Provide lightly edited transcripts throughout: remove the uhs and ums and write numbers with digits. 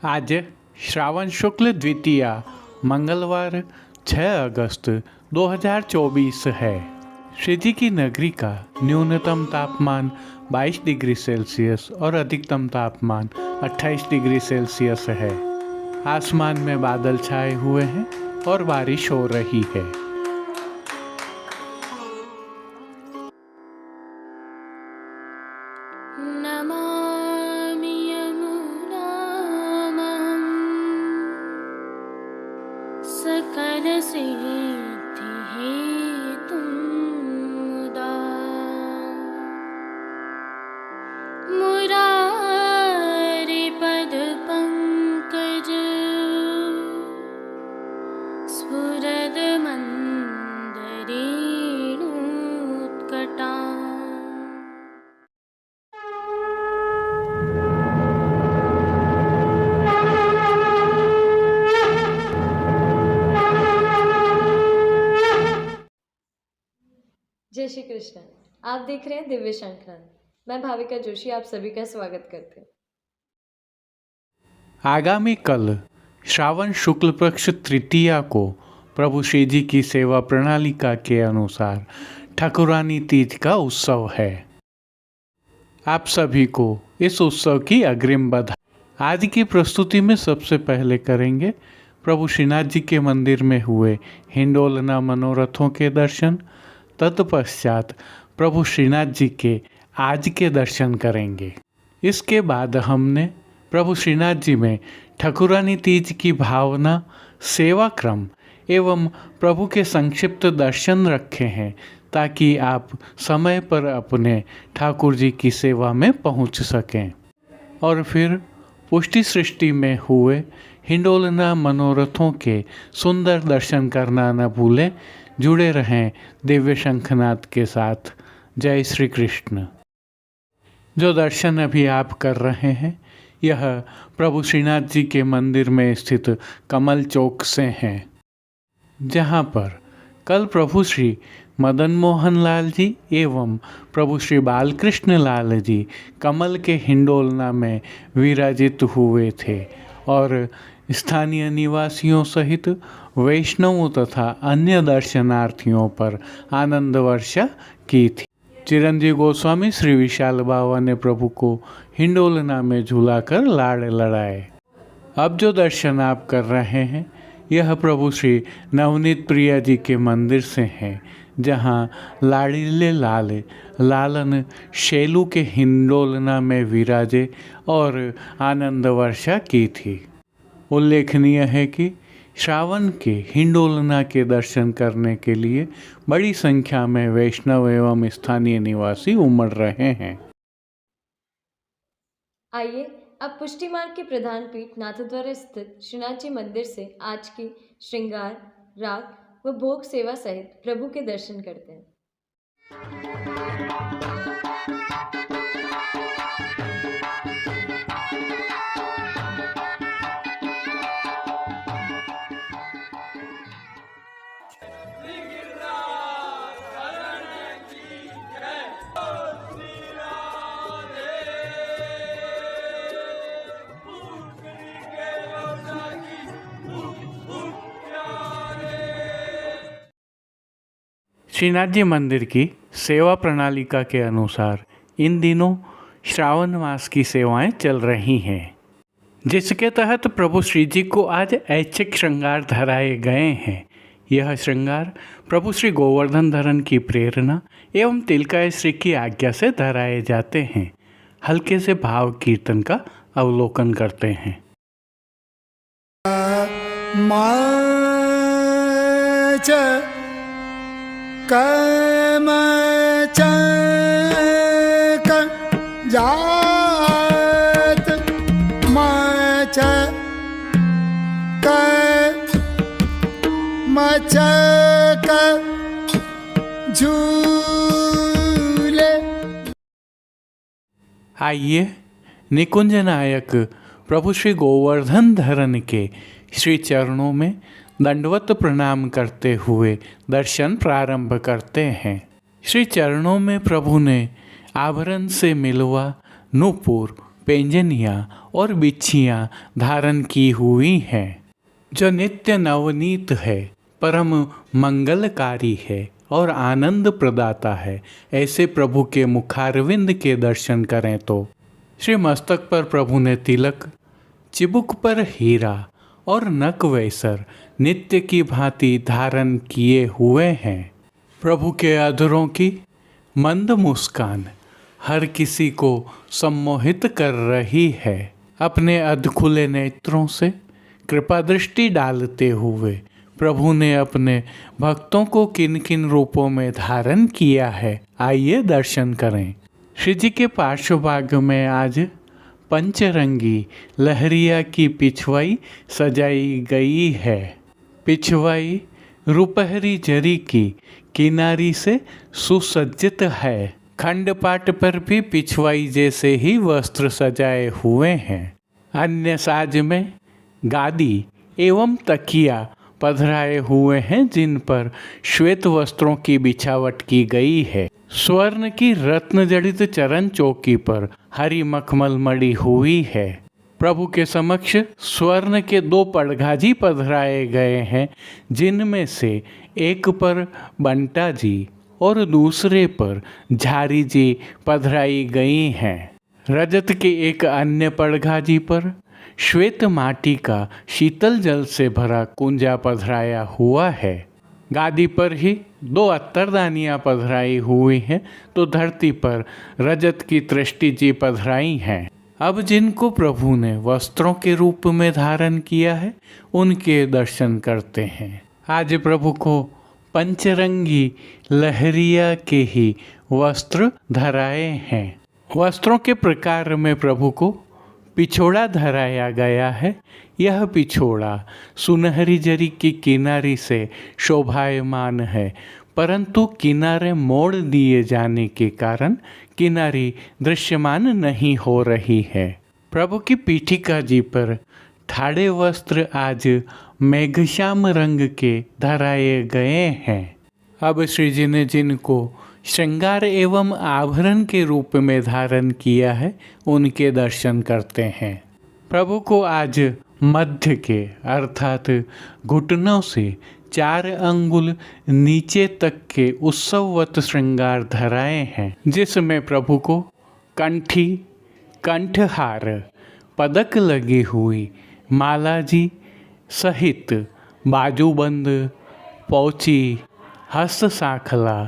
आज श्रावण शुक्ल द्वितीया मंगलवार 6 अगस्त 2024 है। श्री जी की नगरी का न्यूनतम तापमान 22 डिग्री सेल्सियस और अधिकतम तापमान 28 डिग्री सेल्सियस है। आसमान में बादल छाए हुए हैं और बारिश हो रही है। नमामि यमुनामहं सकलसिद्धिहेतुं मुदा मुरारिपदपङ्कज स्फुरदमन्दरेणुत्कटा। जय श्री कृष्ण। आप देख रहे हैं दिव्य शंखनाद। मैं भाविका जोशी आप सभी का स्वागत करती हूँ। आगामी कल श्रावण शुक्ल पक्ष तृतीया को प्रभु श्री जी की सेवा प्रणालिका के अनुसार ठाकुरानी तीज का उत्सव है। आप सभी को इस उत्सव की अग्रिम बधाई। आज की प्रस्तुति में सबसे पहले करेंगे प्रभु श्रीनाथ जी के मंदिर में हुए हिंडोलना मनोरथों के दर्शन। तत्पश्चात प्रभु श्रीनाथ जी के आज के दर्शन करेंगे। इसके बाद हमने प्रभु श्रीनाथ जी में ठाकुरानी तीज की भावना, सेवा क्रम एवं प्रभु के संक्षिप्त दर्शन रखे हैं ताकि आप समय पर अपने ठाकुर जी की सेवा में पहुंच सकें। और फिर पुष्टि सृष्टि में हुए हिंडोलना मनोरथों के सुंदर दर्शन करना न भूलें। जुड़े रहें दिव्य शंखनाद के साथ। जय श्री कृष्ण। जो दर्शन अभी आप कर रहे हैं यह प्रभु श्रीनाथ जी के मंदिर में स्थित कमल चौक से हैं, जहां पर कल प्रभु श्री मदन मोहन लाल जी एवं प्रभु श्री बालकृष्ण लाल जी कमल के हिंडोलना में विराजित हुए थे और स्थानीय निवासियों सहित वैष्णवों तथा अन्य दर्शनार्थियों पर आनंद वर्षा की थी। चिरंजीव गोस्वामी श्री विशाल बाबा ने प्रभु को हिंडोलना में झूलाकर लाड़ लड़ाए। अब जो दर्शन आप कर रहे हैं यह प्रभु श्री नवनीत प्रिया जी के मंदिर से हैं, जहां लाड़िले लाल लालन शैलू के हिंडोलना में विराजे और आनंद वर्षा की थी। उल्लेखनीय है कि श्रावण के हिंडोलना के दर्शन करने के लिए बड़ी संख्या में वैष्णव एवं स्थानीय निवासी उमड़ रहे हैं। आइए अब पुष्टि मार्ग के प्रधान पीठ नाथद्वारा स्थित श्रीनाथ जी मंदिर से आज की श्रृंगार, राग व भोग सेवा सहित प्रभु के दर्शन करते हैं। श्रीनाथ जी मंदिर की सेवा प्रणालिका के अनुसार इन दिनों श्रावण मास की सेवाएं चल रही हैं, जिसके तहत प्रभु श्री जी को आज ऐच्छिक श्रृंगार धराए गए हैं। यह श्रृंगार प्रभु श्री गोवर्धन धरन की प्रेरणा एवं तिलकाय श्री की आज्ञा से धराए जाते हैं। हल्के से भाव कीर्तन का अवलोकन करते हैं। जात मचक झूले। आइए निकुंज नायक प्रभु श्री गोवर्धन धरन के श्री चरणों में दंडवत प्रणाम करते हुए दर्शन प्रारंभ करते हैं। श्री चरणों में प्रभु ने आभरण से मिलवा नूपुर पेंजनियाँ और बिच्छियाँ धारण की हुई हैं, जो नित्य नवनीत है, परम मंगलकारी है और आनंद प्रदाता है। ऐसे प्रभु के मुखारविंद के दर्शन करें तो श्री मस्तक पर प्रभु ने तिलक, चिबुक पर हीरा और नक वैसर नित्य की भांति धारण किए हुए हैं। प्रभु के अधरों की मंद मुस्कान हर किसी को सम्मोहित कर रही है। अपने अधखुले नेत्रों से कृपा दृष्टि डालते हुए प्रभु ने अपने भक्तों को किन किन रूपों में धारण किया है, आइए दर्शन करें। श्री जी के पार्श्वभाग में आज पंचरंगी लहरिया की पिछवाई सजाई गई है। पिछवाई रुपहरी जरी की किनारी से सुसज्जित है। खंडपाट पर भी पिछवाई जैसे ही वस्त्र सजाए हुए हैं। अन्य साज में गादी एवं तकिया पधराए हुए हैं, जिन पर श्वेत वस्त्रों की बिछावट की गई है। स्वर्ण की रत्न जड़ित चरण चौकी पर हरी मखमल मड़ी हुई है। प्रभु के समक्ष स्वर्ण के 2 पड़घाजी पधराए गए हैं, जिनमें से एक पर बंटा जी और दूसरे पर झारी जी पधराई गई हैं। रजत के एक अन्य पड़घाजी पर श्वेत माटी का शीतल जल से भरा कुंजा पधराया हुआ है। गादी पर ही 2 अत्तरदानियाँ पधराई हुई हैं, तो धरती पर रजत की तृष्टि जी पधराई हैं। अब जिनको प्रभु ने वस्त्रों के रूप में धारण किया है, उनके दर्शन करते हैं। आज प्रभु को पंचरंगी लहरिया के ही वस्त्र धराए हैं। वस्त्रों के प्रकार में प्रभु को पिछोड़ा धराया गया है। यह पिछोड़ा सुनहरी जरी की किनारी से शोभायमान है, परंतु किनारे मोड़ दिए जाने के कारण किनारी दृश्यमान नहीं हो रही है। प्रभु की पीठिका जी पर ठाड़े वस्त्र आज मेघश्याम रंग के धराए गए हैं। अब श्री जी ने जिनको श्रृंगार एवं आभरण के रूप में धारण किया है, उनके दर्शन करते हैं। प्रभु को आज मध्य के अर्थात घुटनों से 4 अंगुल नीचे तक के उत्सववत श्रृंगार धराए हैं, जिसमें प्रभु को कंठी, कंठहार, पदक लगी हुई माला जी सहित बाजूबंद, पौची, हस्त सांखला,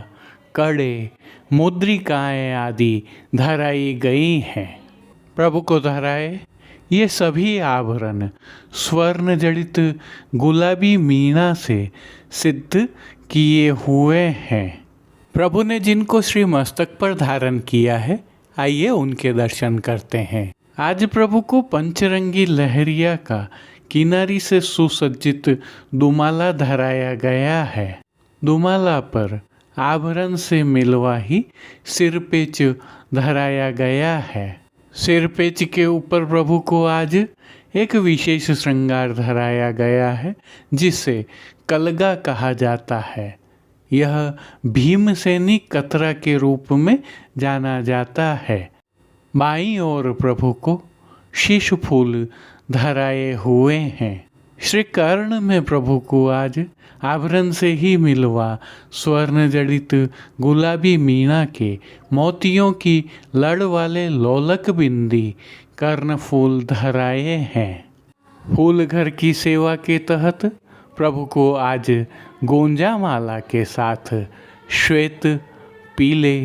कड़े, मुद्रिकाएँ आदि धराई गई हैं। प्रभु को धराए ये सभी आभरण स्वर्ण जड़ित गुलाबी मीना से सिद्ध किए हुए हैं। प्रभु ने जिनको श्री मस्तक पर धारण किया है, आइए उनके दर्शन करते हैं। आज प्रभु को पंचरंगी लहरिया का किनारी से सुसज्जित दुमाला धराया गया है। दुमाला पर आभरण से मिलवा ही सिरपेच धराया गया है। सिरपेच के ऊपर प्रभु को आज एक विशेष श्रृंगार धराया गया है, जिसे कलगा कहा जाता है। यह भीमसेनी कतरा के रूप में जाना जाता है। बाईं ओर प्रभु को शीश फूल धराए हुए हैं। श्री कर्ण में प्रभु को आज आभरण से ही मिलवा स्वर्ण जड़ित गुलाबी मीना के मोतियों की लड़ वाले लोलक बिंदी कर्ण फूल धराए हैं। फूल घर की सेवा के तहत प्रभु को आज गोंजा माला के साथ श्वेत, पीले,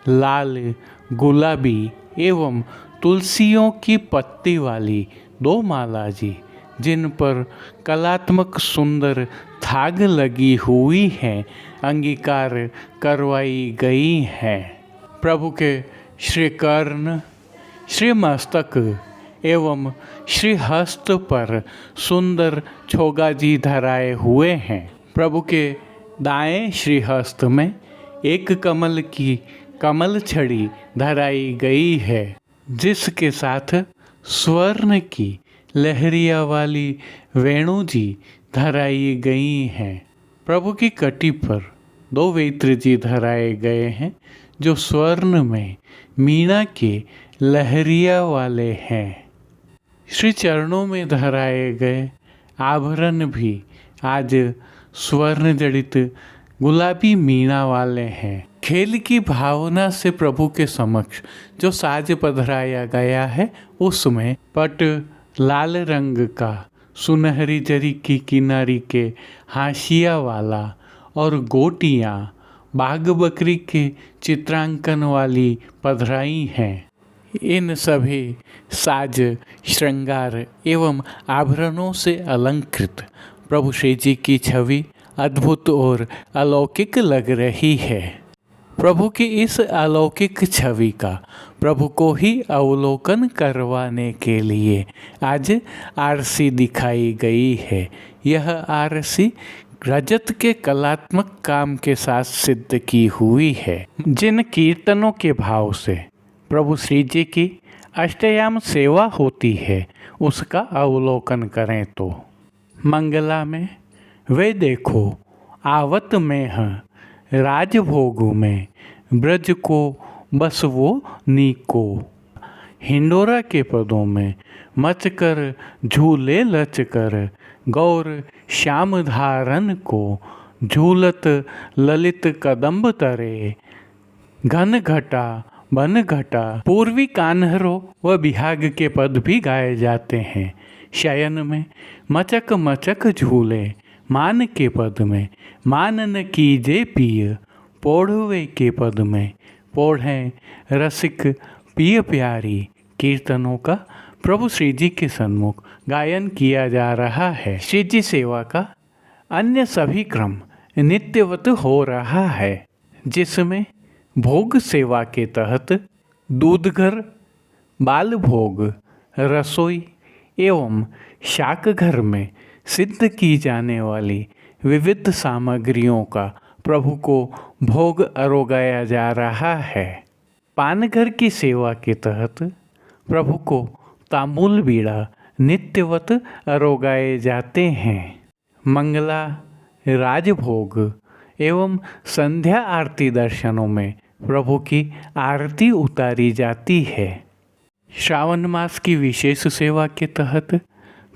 लाल, गुलाबी एवं तुलसियों की पत्ती वाली 2 माला जी, जिन पर कलात्मक सुंदर थाग लगी हुई है, अंगीकार करवाई गई है। प्रभु के श्री कर्ण, श्री मस्तक एवं श्री हस्त पर सुंदर छोगाजी धराए हुए हैं। प्रभु के दाएं श्री हस्त में एक कमल की कमल छड़ी धराई गई है, जिसके साथ स्वर्ण की लहरिया वाली वेणु जी धराई गई हैं। प्रभु की कटी पर 2 वेत्र जी धराए गए हैं, जो स्वर्ण में मीना के लहरिया वाले हैं। श्री चरणों में धराए गए आभरण भी आज स्वर्ण जड़ित गुलाबी मीना वाले हैं। खेल की भावना से प्रभु के समक्ष जो साज पधराया गया है उसमें पट लाल रंग का सुनहरी जरी की किनारी के हाशिया वाला और गोटियाँ बाघ बकरी के चित्रांकन वाली पधराई हैं। इन सभी साज श्रृंगार एवं आभरणों से अलंकृत प्रभु श्री जी की छवि अद्भुत और अलौकिक लग रही है। प्रभु की इस अलौकिक छवि का प्रभु को ही अवलोकन करवाने के लिए आज आरसी दिखाई गई है। यह आरसी रजत के कलात्मक काम के साथ सिद्ध की हुई है। जिन कीर्तनों के भाव से प्रभु श्री जी की अष्टयाम सेवा होती है उसका अवलोकन करें तो मंगला में वे देखो आवत में है राजभोग में ब्रज को बस वो नीको, हिंडोरा के पदों में मचकर झूले लचकर गौर श्याम धारन को झूलत ललित कदम्ब तरे, घन घटा बन घटा। पूर्वी कान्हरों व बिहाग के पद भी गाए जाते हैं। शयन में मचक मचक झूले मान के पद में मानन कीजे पिय, पौढ़वे के पद में पौढ़ें रसिक पिय प्यारी। कीर्तनों का प्रभु श्री जी के सन्मुख गायन किया जा रहा है। श्री जी सेवा का अन्य सभी क्रम नित्यवत हो रहा है, जिसमें भोग सेवा के तहत दूधघर, बाल भोग, रसोई एवं शाक घर में सिद्ध की जाने वाली विविध सामग्रियों का प्रभु को भोग अरोगाया जा रहा है। पानघर की सेवा के तहत प्रभु को तांबूल बीड़ा नित्यवत अरोगाए जाते हैं। मंगला, राजभोग एवं संध्या आरती दर्शनों में प्रभु की आरती उतारी जाती है। श्रावण मास की विशेष सेवा के तहत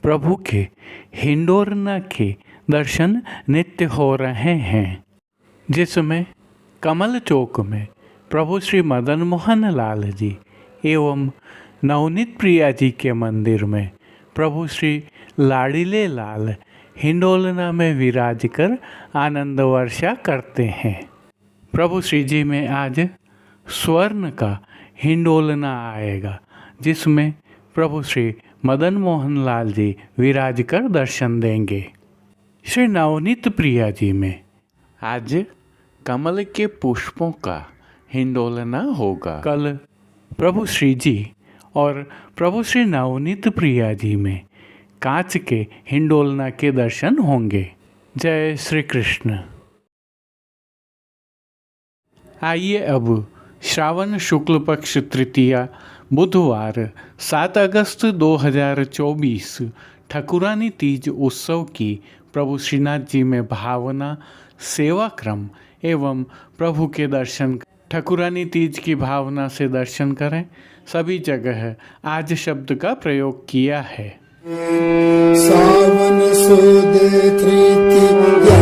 प्रभु के हिंडोरना के दर्शन नित्य हो रहे हैं, जिसमें कमल चौक में प्रभु श्री मदन मोहन लाल जी एवं नवनीत प्रिया जी के मंदिर में प्रभु श्री लाड़ीले लाल हिंडोलना में विराज कर आनंद वर्षा करते हैं। प्रभु श्री जी में आज स्वर्ण का हिंडोलना आएगा, जिसमें प्रभु श्री मदन मोहन लाल जी विराज कर दर्शन देंगे। श्री नवनीत प्रिया जी में आज कमल के पुष्पों का हिंडोलना होगा। कल प्रभु श्री जी और प्रभु श्री नवनीत प्रिया जी में कांच के हिंडोलना के दर्शन होंगे। जय श्री कृष्ण। आइए अब श्रावण शुक्ल पक्ष तृतीया बुधवार 7 अगस्त 2024 ठकुरानी तीज उत्सव की प्रभु श्रीनाथ जी में भावना, सेवा क्रम एवं प्रभु के दर्शन। ठकुरानी तीज की भावना से दर्शन करें। सभी जगह आज शब्द का प्रयोग किया है। सावन सुद तृतीया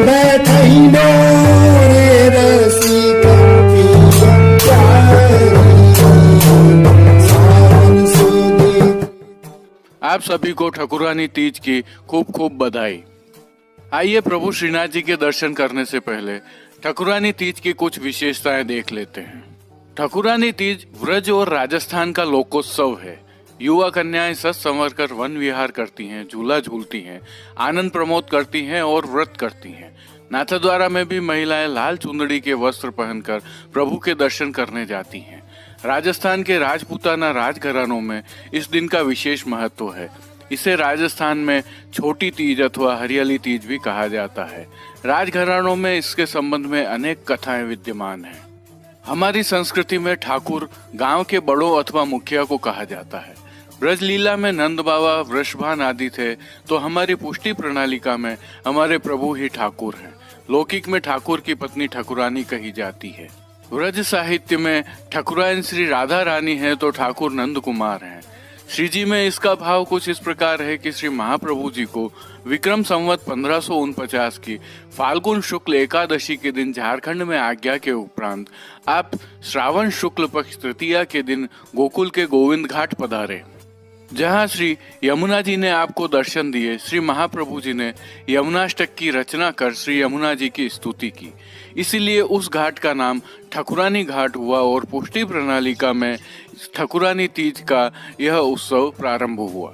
बैठई मोरे रसिक सावन सुद। आप सभी को ठकुरानी तीज की खूब खूब बधाई। आइए प्रभु श्रीनाथ जी के दर्शन करने से पहले ठकुरानी तीज की कुछ विशेषताएं देख लेते हैं। ठकुरानी तीज व्रज और राजस्थान का लोकोत्सव है। युवा कन्याएं सज संवर कर वन विहार करती हैं, झूला झूलती हैं, आनंद प्रमोद करती हैं और व्रत करती हैं। नाथद्वारा में भी महिलाएं लाल चुंदड़ी के वस्त्र पहनकर प्रभु के दर्शन करने जाती हैं। राजस्थान के राजपूताना राजघरानों में इस दिन का विशेष महत्व है। इसे राजस्थान में छोटी तीज अथवा हरियाली तीज भी कहा जाता है। राजघरानों में इसके संबंध में अनेक कथाएं विद्यमान हैं। हमारी संस्कृति में ठाकुर गांव के बड़ों अथवा मुखिया को कहा जाता है। ब्रजलीला में नंद बाबा, वृषभान आदि थे, तो हमारी पुष्टि प्रणालिका में हमारे प्रभु ही ठाकुर हैं। लौकिक में ठाकुर की पत्नी ठाकुरानी कही जाती है। व्रज साहित्य में ठाकुराइन श्री राधा रानी है तो ठाकुर नंद कुमार हैं। श्री जी में इसका भाव कुछ इस प्रकार है कि श्री महाप्रभु जी को विक्रम संवत 1549 की फाल्गुन शुक्ल एकादशी के दिन झारखंड में आज्ञा के उपरांत आप श्रावण शुक्ल पक्ष तृतीया के दिन गोकुल के गोविंद घाट पधारे, जहां श्री यमुना जी ने आपको दर्शन दिए। श्री महाप्रभु जी ने यमुनाष्टक की रचना कर श्री यमुना जी की स्तुति की, इसीलिए उस घाट का नाम ठाकुरानी घाट हुआ और पुष्टि प्रणालिका में ठाकुरानी तीज का यह उत्सव प्रारंभ हुआ।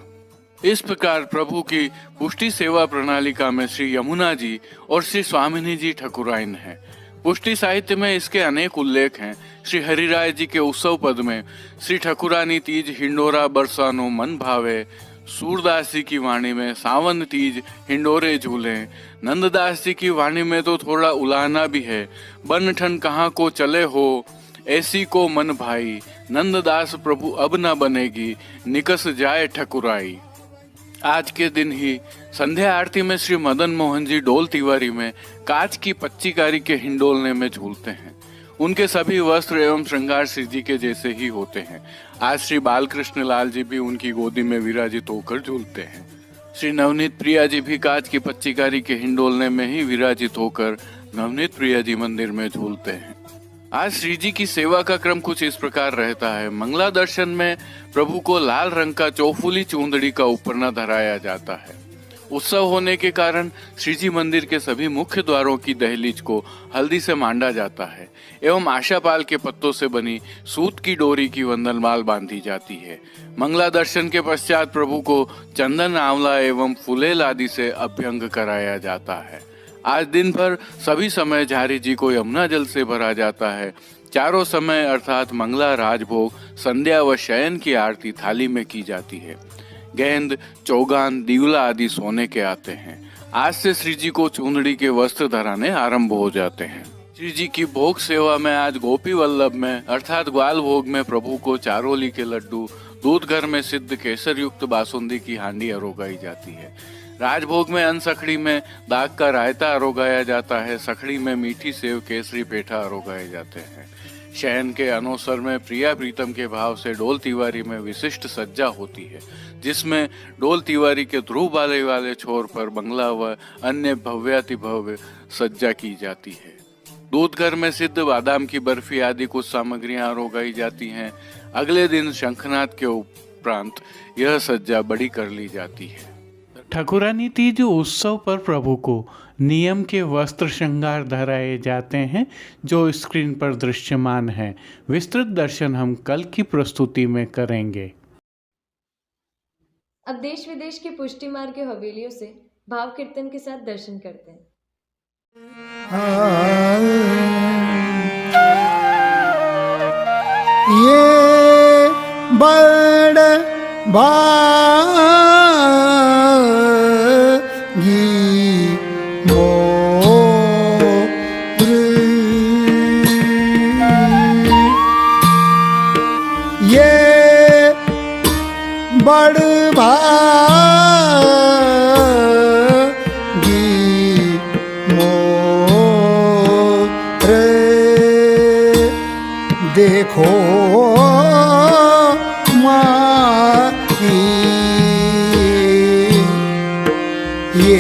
इस प्रकार प्रभु की पुष्टि सेवा प्रणालिका में श्री यमुना जी और श्री स्वामिनी जी ठाकुराइन हैं। पुष्टि साहित्य में इसके अनेक उल्लेख हैं। श्री हरिराय जी के उत्सव पद में श्री ठाकुरानी तीज हिंडोरा बरसानो मन भावे, सूरदास जी की वाणी में सावन तीज हिंडोरे झूले, नंददास जी की वाणी में तो थोड़ा उलाहना भी है, बन ठन कहाँ को चले हो ऐसी को मन भाई, नंददास प्रभु अब न बनेगी निकस जाए ठकुराई। आज के दिन ही संध्या आरती में श्री मदन मोहन जी डोल तिवारी में कांच की पच्चीकारी के हिंडोलने में झूलते हैं। उनके सभी वस्त्र एवं श्रृंगार श्री जी के जैसे ही होते हैं। आज श्री बालकृष्ण लाल जी भी उनकी गोदी में विराजित होकर झूलते हैं। श्री नवनीत प्रिया जी भी कांच की पच्चीकारी के हिंडोलने में ही विराजित होकर नवनीत प्रिया जी मंदिर में झूलते हैं। आज श्री जी की सेवा का क्रम कुछ इस प्रकार रहता है। मंगला दर्शन में प्रभु को लाल रंग का चौफुली चूंदड़ी का उपरना धराया जाता है। उत्सव होने के कारण श्री जी मंदिर के सभी मुख्य द्वारों की दहलीज को हल्दी से मांडा जाता है एवं आशापाल के पत्तों से बनी सूत की डोरी की वंदनमाल बांधी जाती है। मंगला दर्शन के पश्चात प्रभु को चंदन, आंवला एवं फुलेल आदि से अभ्यंग कराया जाता है। आज दिन भर सभी समय झारी जी को यमुना जल से भरा जाता है। चारों समय अर्थात मंगला, राजभोग, संध्या व शयन की आरती थाली में की जाती है। गेंद, चौगान, दिवला आदि सोने के आते हैं। आज से श्री जी को चूंदड़ी के वस्त्र धराने आरंभ हो जाते हैं। श्री जी की भोग सेवा में आज गोपी वल्लभ में अर्थात ग्वाल भोग में प्रभु को चारोली के लड्डू, दूध घर में सिद्ध केसर युक्त बासुंदी की हांडी अरोगाई जाती है। राजभोग में अनसखड़ी में दाग का रायता अरोगाया जाता है। सखड़ी में मीठी सेव, केसरी पेठा अरोगाए जाते हैं। शयन के अनोसर में प्रिया प्रीतम के भाव से डोल तिवारी में विशिष्ट सज्जा होती है, जिसमें डोल तिवारी के ध्रुव बाले वाले छोर पर बंगला व अन्य भव्याति भव्य सज्जा की जाती है। दूध घर में सिद्ध बादाम की बर्फी आदि कुछ सामग्रियां अरोगाई जाती हैं। अगले दिन शंखनाद के उपरांत यह सज्जा बड़ी कर ली जाती है। ठाकुरानी तीज उत्सव पर प्रभु को नियम के वस्त्र श्रृंगार धराए जाते हैं, जो स्क्रीन पर दृश्यमान है। विस्तृत दर्शन हम कल की प्रस्तुति में करेंगे। अब देश विदेश की पुष्टि मार्ग के हवेलियों से भाव कीर्तन के साथ दर्शन करते हैं। ये बड़ भागी मोर, ये बड़ भागी मोर, देखो ये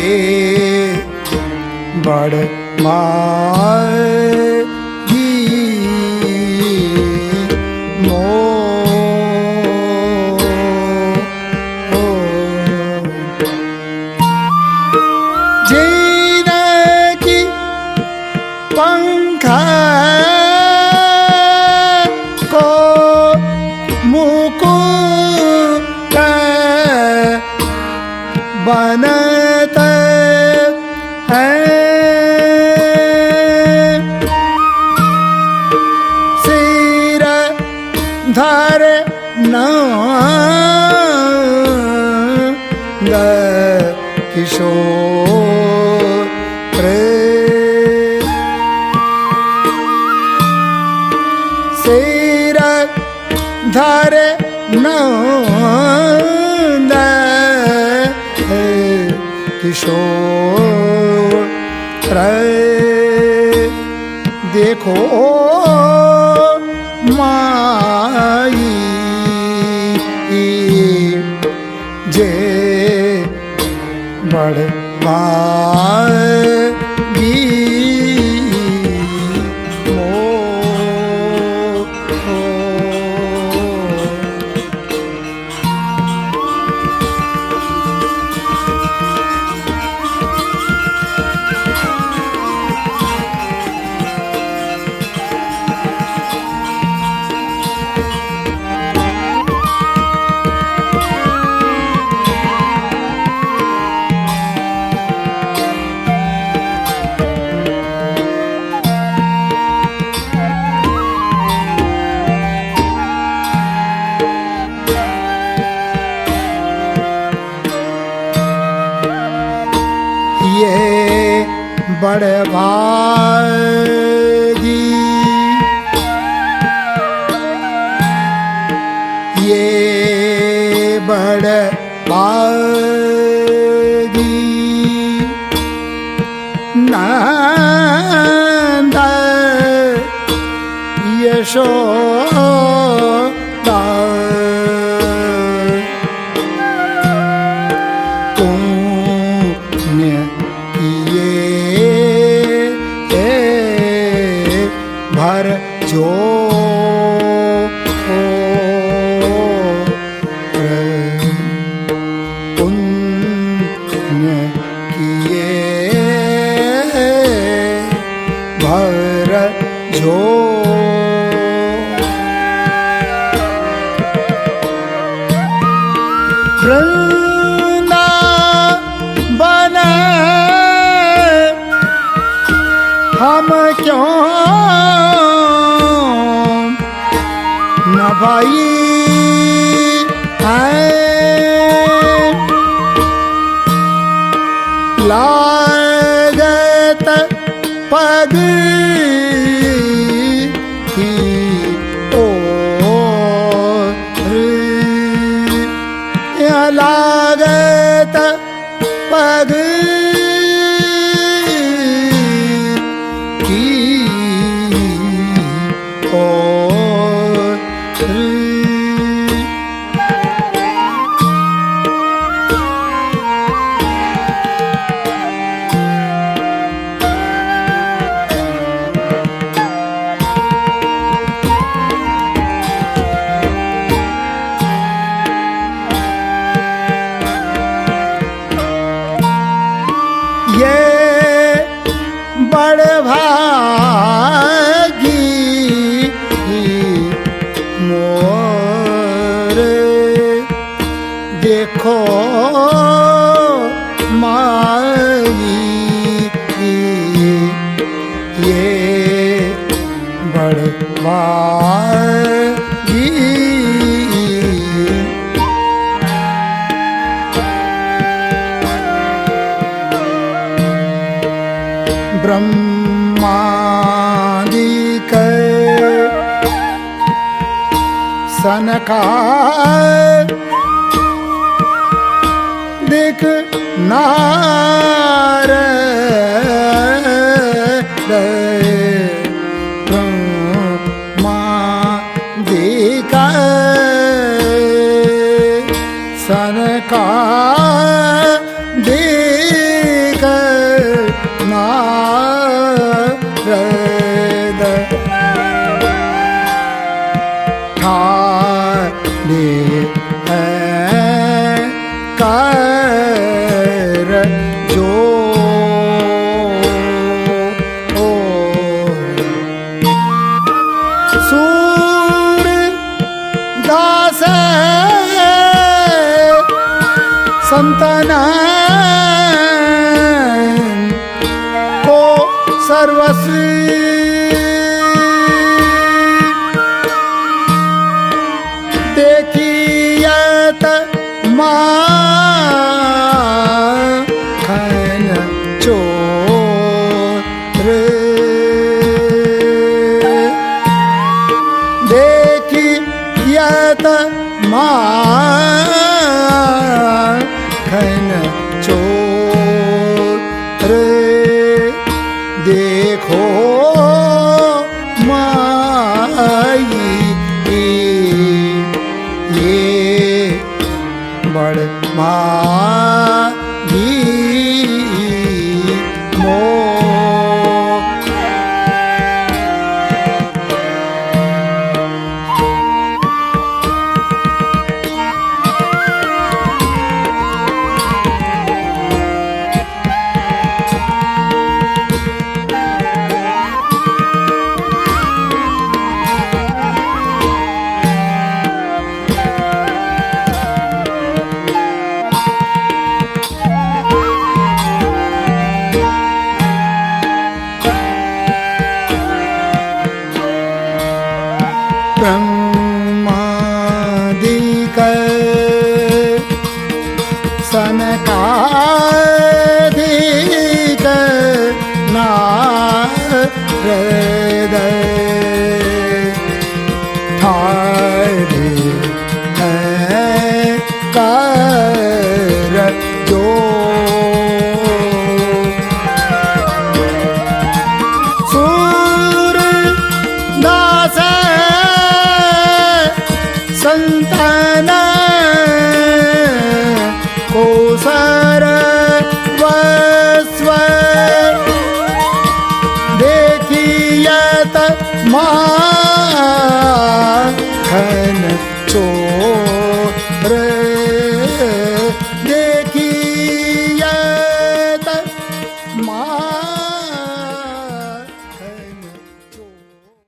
बड़ मागी मोर, जिनकी पंख को मुकुट बनते सिर धर नंद किशोर, सिर धर नंद किशोर, देखो माई जे बड़वागी बड़भागी ये बड़भागी नंद यशोदा भर जो पुण्य किए भर जो वृंदावन हम क्यों न भाई लागत पग की लागत पग की ये बड़भागी मोरे देखो माई ये बड़भागी ब्रह्मादिक सनकार दिक नारद ब्रह्मादिक सनकार दिक नारद ठाणे कर जो सूर दास संतन को सर्वस्वी देखियत माखन चोर देखियत माखन चोर बड़ भागी मोह। ब्रह्मादिक सनकादिक नारद ठाढ़े हैं कर जोर। दास संतान को सर्वस्व देखियत माखन चोर। देखियत माखन चोर।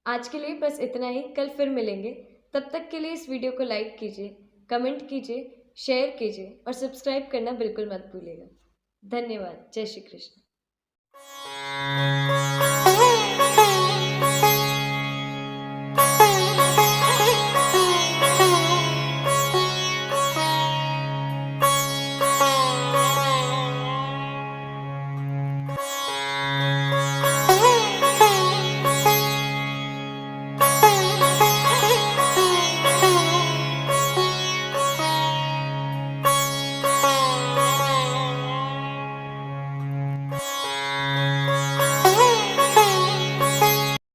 आज के लिए बस इतना ही। कल फिर मिलेंगे। तब तक के लिए इस वीडियो को लाइक कीजिए, कमेंट कीजिए, शेयर कीजिए और सब्सक्राइब करना बिल्कुल मत भूलिएगा। धन्यवाद। जय श्री कृष्ण।